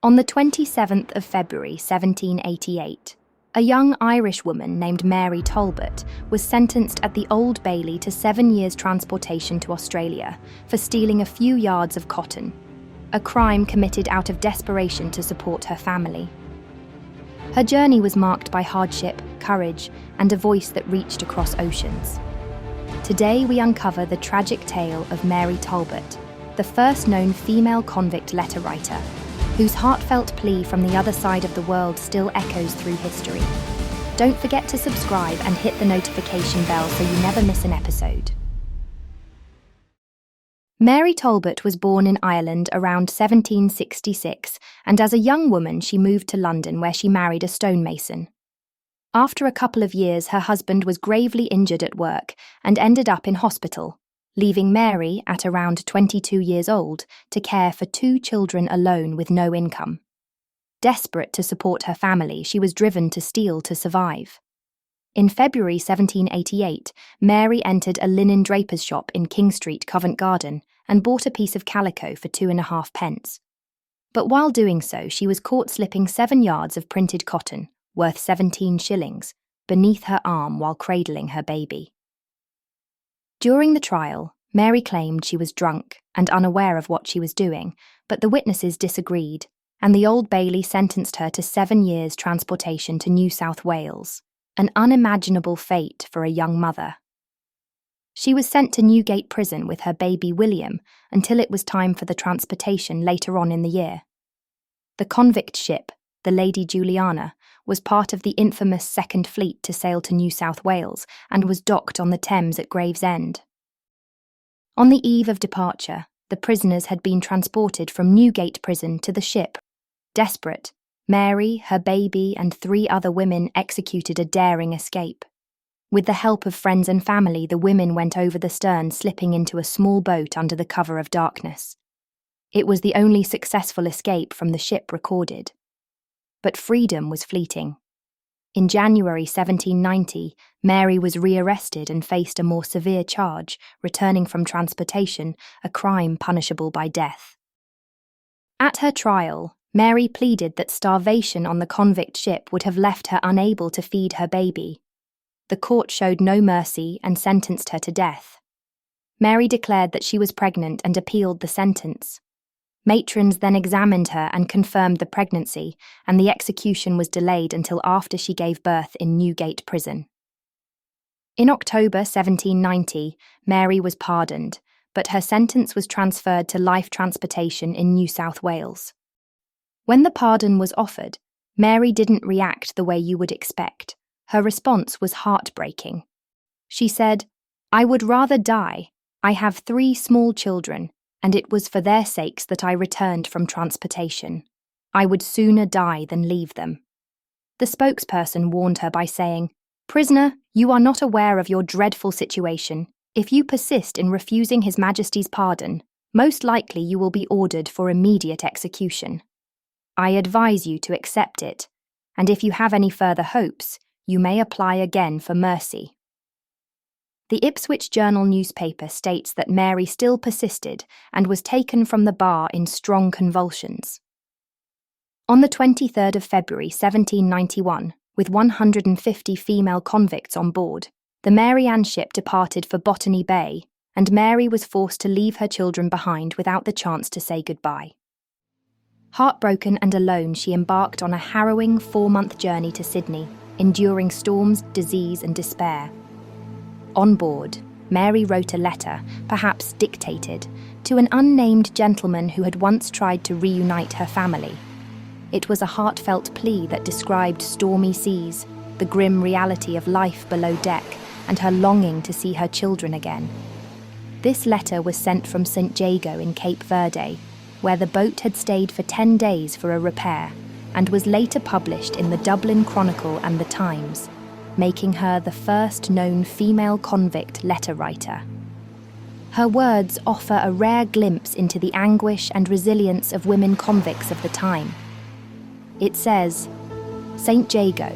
On the 27th of February 1788, a young Irish woman named Mary Talbot was sentenced at the Old Bailey to 7 years transportation to Australia for stealing a few yards of cotton, a crime committed out of desperation to support her family. Her journey was marked by hardship, courage, and a voice that reached across oceans. Today we uncover the tragic tale of Mary Talbot, the first known female convict letter writer, whose heartfelt plea from the other side of the world still echoes through history. Don't forget to subscribe and hit the notification bell so you never miss an episode. Mary Talbot was born in Ireland around 1766, and as a young woman she moved to London where she married a stonemason. After a couple of years, her husband was gravely injured at work and ended up in hospital, leaving Mary, at around 22 years old, to care for 2 children alone with no income. Desperate to support her family, she was driven to steal to survive. In February 1788, Mary entered a linen draper's shop in King Street, Covent Garden, and bought a piece of calico for 2.5 pence. But while doing so, she was caught slipping 7 yards of printed cotton, worth 17 shillings, beneath her arm while cradling her baby. During the trial, Mary claimed she was drunk and unaware of what she was doing, but the witnesses disagreed, and the Old Bailey sentenced her to 7 years transportation to New South Wales, an unimaginable fate for a young mother. She was sent to Newgate Prison with her baby William until it was time for the transportation later on in the year. The convict ship, the Lady Juliana, was part of the infamous Second Fleet to sail to New South Wales and was docked on the Thames at Gravesend. On the eve of departure, the prisoners had been transported from Newgate Prison to the ship. Desperate, Mary, her baby, and 3 other women executed a daring escape. With the help of friends and family, the women went over the stern, slipping into a small boat under the cover of darkness. It was the only successful escape from the ship recorded. But freedom was fleeting. In January 1790, Mary was rearrested and faced a more severe charge, returning from transportation, a crime punishable by death. At her trial, Mary pleaded that starvation on the convict ship would have left her unable to feed her baby. The court showed no mercy and sentenced her to death. Mary declared that she was pregnant and appealed the sentence. Matrons then examined her and confirmed the pregnancy, and the execution was delayed until after she gave birth in Newgate Prison. In October 1790, Mary was pardoned, but her sentence was transferred to life transportation in New South Wales. When the pardon was offered, Mary didn't react the way you would expect. Her response was heartbreaking. She said, "I would rather die. I have 3 small children, and it was for their sakes that I returned from transportation. I would sooner die than leave them." The spokesperson warned her by saying, "Prisoner, you are not aware of your dreadful situation. If you persist in refusing His Majesty's pardon, most likely you will be ordered for immediate execution. I advise you to accept it, and if you have any further hopes, you may apply again for mercy." The Ipswich Journal newspaper states that Mary still persisted and was taken from the bar in strong convulsions. On the 23rd of February 1791, with 150 female convicts on board, the Mary Ann ship departed for Botany Bay, and Mary was forced to leave her children behind without the chance to say goodbye. Heartbroken and alone, she embarked on a harrowing 4-month journey to Sydney, enduring storms, disease, and despair. On board, Mary wrote a letter, perhaps dictated, to an unnamed gentleman who had once tried to reunite her family. It was a heartfelt plea that described stormy seas, the grim reality of life below deck, and her longing to see her children again. This letter was sent from St. Jago in Cape Verde, where the boat had stayed for 10 days for a repair, and was later published in the Dublin Chronicle and the Times, making her the first known female convict letter writer. Her words offer a rare glimpse into the anguish and resilience of women convicts of the time. It says, "St. Jago,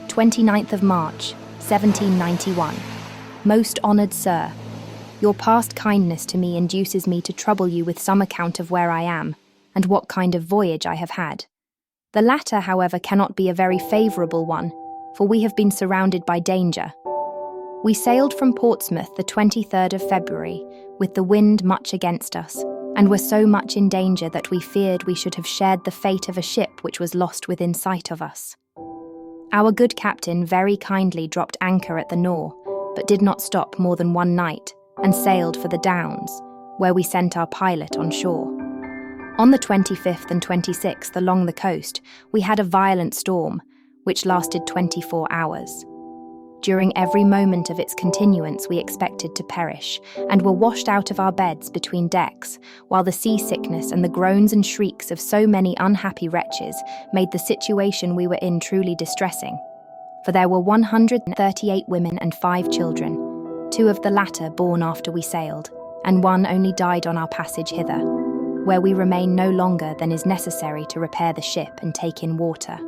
29th of March, 1791. Most honoured Sir, your past kindness to me induces me to trouble you with some account of where I am, and what kind of voyage I have had. The latter, however, cannot be a very favourable one, for we have been surrounded by danger. We sailed from Portsmouth the 23rd of February, with the wind much against us, and were so much in danger that we feared we should have shared the fate of a ship which was lost within sight of us. Our good captain very kindly dropped anchor at the Nore, but did not stop more than one night, and sailed for the Downs, where we sent our pilot on shore. On the 25th and 26th along the coast, we had a violent storm, which lasted 24 hours. During every moment of its continuance we expected to perish, and were washed out of our beds between decks, while the seasickness and the groans and shrieks of so many unhappy wretches made the situation we were in truly distressing. For there were 138 women and 5 children, 2 of the latter born after we sailed, and 1 only died on our passage hither, where we remain no longer than is necessary to repair the ship and take in water.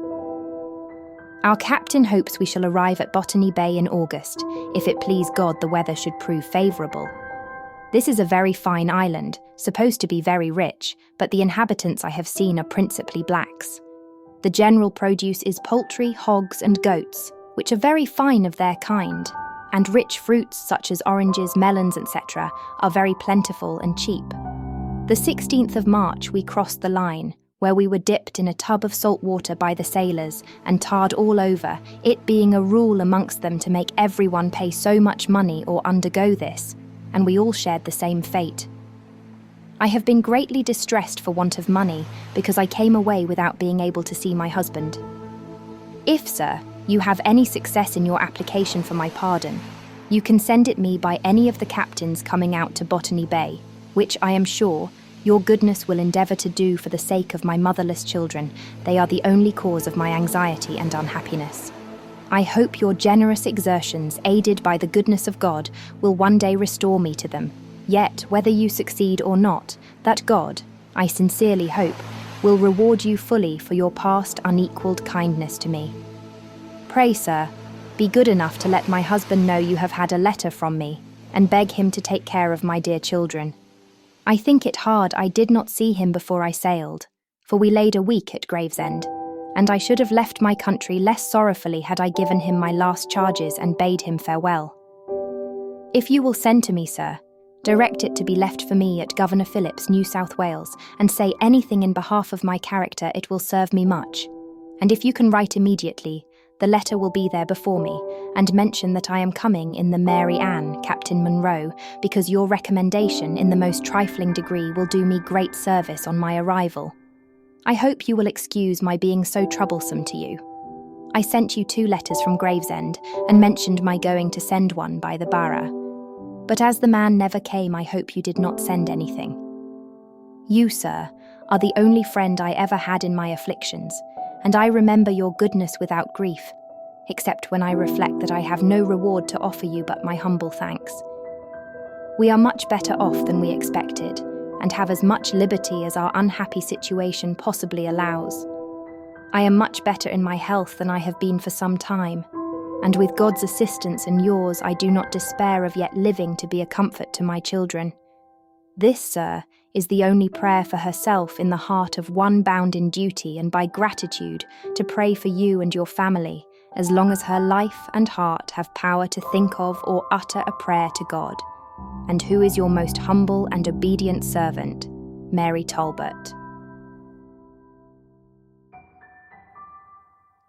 Our captain hopes we shall arrive at Botany Bay in August, if it please God the weather should prove favourable. This is a very fine island, supposed to be very rich, but the inhabitants I have seen are principally blacks. The general produce is poultry, hogs and goats, which are very fine of their kind, and rich fruits such as oranges, melons, etc. are very plentiful and cheap. The 16th of March we crossed the line, where we were dipped in a tub of salt water by the sailors and tarred all over, it being a rule amongst them to make everyone pay so much money or undergo this, and we all shared the same fate. I have been greatly distressed for want of money, because I came away without being able to see my husband. If, sir, you have any success in your application for my pardon, you can send it me by any of the captains coming out to Botany Bay, which I am sure your goodness will endeavour to do for the sake of my motherless children. They are the only cause of my anxiety and unhappiness. I hope your generous exertions, aided by the goodness of God, will one day restore me to them. Yet, whether you succeed or not, that God, I sincerely hope, will reward you fully for your past unequalled kindness to me. Pray, sir, be good enough to let my husband know you have had a letter from me, and beg him to take care of my dear children. I think it hard I did not see him before I sailed, for we laid a week at Gravesend, and I should have left my country less sorrowfully had I given him my last charges and bade him farewell. If you will send to me, sir, direct it to be left for me at Governor Phillip's, New South Wales, and say anything in behalf of my character, it will serve me much. And if you can write immediately, the letter will be there before me, and mention that I am coming in the Mary Ann, Captain Monroe, because your recommendation in the most trifling degree will do me great service on my arrival. I hope you will excuse my being so troublesome to you. I sent you 2 letters from Gravesend, and mentioned my going to send one by the Barra. But as the man never came, I hope you did not send anything. You, sir, are the only friend I ever had in my afflictions, and I remember your goodness without grief, except when I reflect that I have no reward to offer you but my humble thanks. We are much better off than we expected, and have as much liberty as our unhappy situation possibly allows. I am much better in my health than I have been for some time, and with God's assistance and yours I do not despair of yet living to be a comfort to my children. This, sir, is the only prayer for herself in the heart of one bound in duty and by gratitude to pray for you and your family, as long as her life and heart have power to think of or utter a prayer to God. And who is your most humble and obedient servant, Mary Talbot.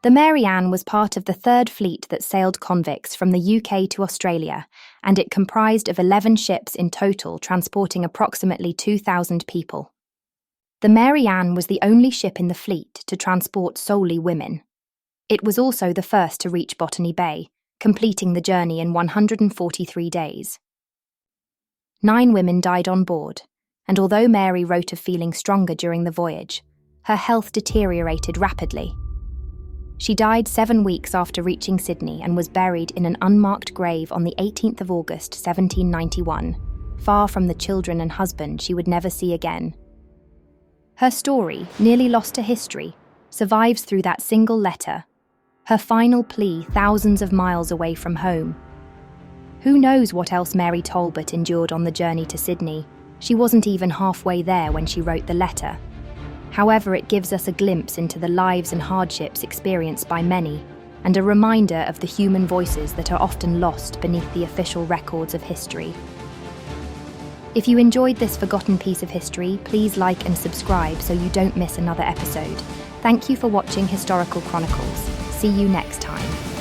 The Mary Ann was part of the 3rd Fleet that sailed convicts from the UK to Australia, and it comprised of 11 ships in total, transporting approximately 2,000 people. The Mary Ann was the only ship in the fleet to transport solely women. It was also the first to reach Botany Bay, completing the journey in 143 days. 9 women died on board, and although Mary wrote of feeling stronger during the voyage, her health deteriorated rapidly. She died 7 weeks after reaching Sydney and was buried in an unmarked grave on the 18th of August 1791, far from the children and husband she would never see again. Her story, nearly lost to history, survives through that single letter, her final plea thousands of miles away from home. Who knows what else Mary Talbot endured on the journey to Sydney? She wasn't even halfway there when she wrote the letter. However, it gives us a glimpse into the lives and hardships experienced by many, and a reminder of the human voices that are often lost beneath the official records of history. If you enjoyed this forgotten piece of history, please like and subscribe so you don't miss another episode. Thank you for watching Historical Chronicles. See you next time.